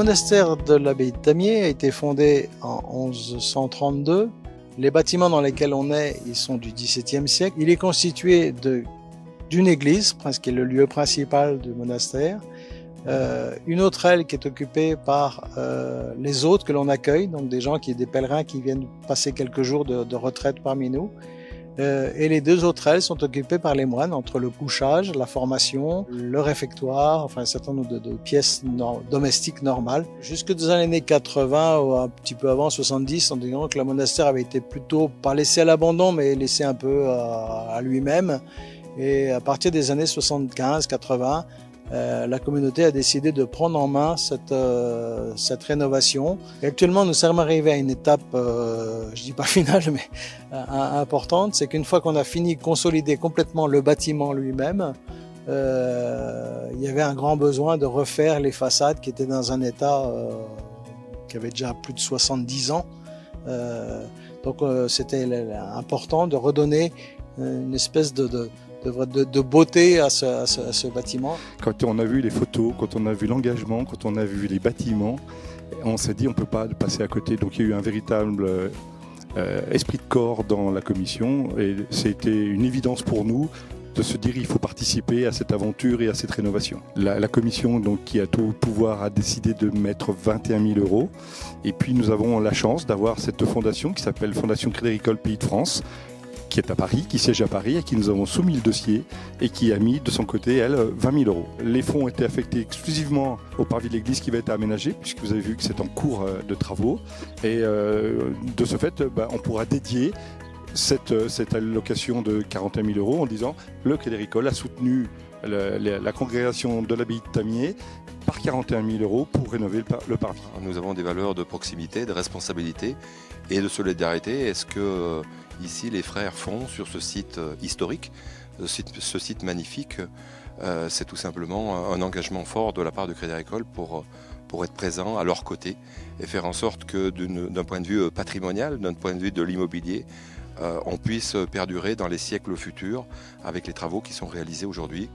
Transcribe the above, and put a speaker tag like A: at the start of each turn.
A: monastère de l'abbaye de Tamier a été fondé en 1132. Les bâtiments dans lesquels on est, ils sont du XVIIe siècle. Il est constitué d'une église, qui est le lieu principal du monastère. Une autre aile qui est occupée par les hôtes que l'on accueille, donc des pèlerins qui viennent passer quelques jours de retraite parmi nous. Et les deux autres ailes sont occupées par les moines entre le couchage, la formation, le réfectoire, enfin un certain nombre de pièces domestiques normales. Jusque dans les années 80 ou un petit peu avant 70, on dit que le monastère avait été plutôt pas laissé à l'abandon, mais laissé un peu à lui-même. Et à partir des années 75-80, la communauté a décidé de prendre en main cette rénovation. Et actuellement, nous sommes arrivés à une étape, je dis pas finale, mais importante. C'est qu'une fois qu'on a fini de consolider complètement le bâtiment lui-même, il y avait un grand besoin de refaire les façades qui étaient dans un état qui avait déjà plus de 70 ans. Donc c'était important de redonner une espèce de beauté à ce bâtiment.
B: Quand on a vu les photos, quand on a vu l'engagement, quand on a vu les bâtiments, on s'est dit on ne peut pas passer à côté. Donc il y a eu un véritable esprit de corps dans la commission et c'était une évidence pour nous de se dire il faut participer à cette aventure et à cette rénovation. La commission donc, qui a tout pouvoir a décidé de mettre 21 000 € et puis nous avons la chance d'avoir cette fondation qui s'appelle Fondation Crédit Agricole Pays de France, qui est à Paris, qui siège à Paris, à qui nous avons soumis le dossier et qui a mis de son côté, elle, 20 000 €. Les fonds ont été affectés exclusivement au parvis de l'église qui va être aménagé, puisque vous avez vu que c'est en cours de travaux. Et de ce fait, on pourra dédier cette allocation de 41 000 € en disant le Crédit Agricole a soutenu la congrégation de l'abbaye de Tamier par 41 000 € pour rénover le parvis.
C: Nous avons des valeurs de proximité, de responsabilité et de solidarité. Est-ce que ici les frères font sur ce site historique, ce site magnifique, c'est tout simplement un engagement fort de la part de Crédit Agricole pour être présent à leur côté et faire en sorte que d'un point de vue patrimonial, d'un point de vue de l'immobilier, on puisse perdurer dans les siècles futurs avec les travaux qui sont réalisés aujourd'hui.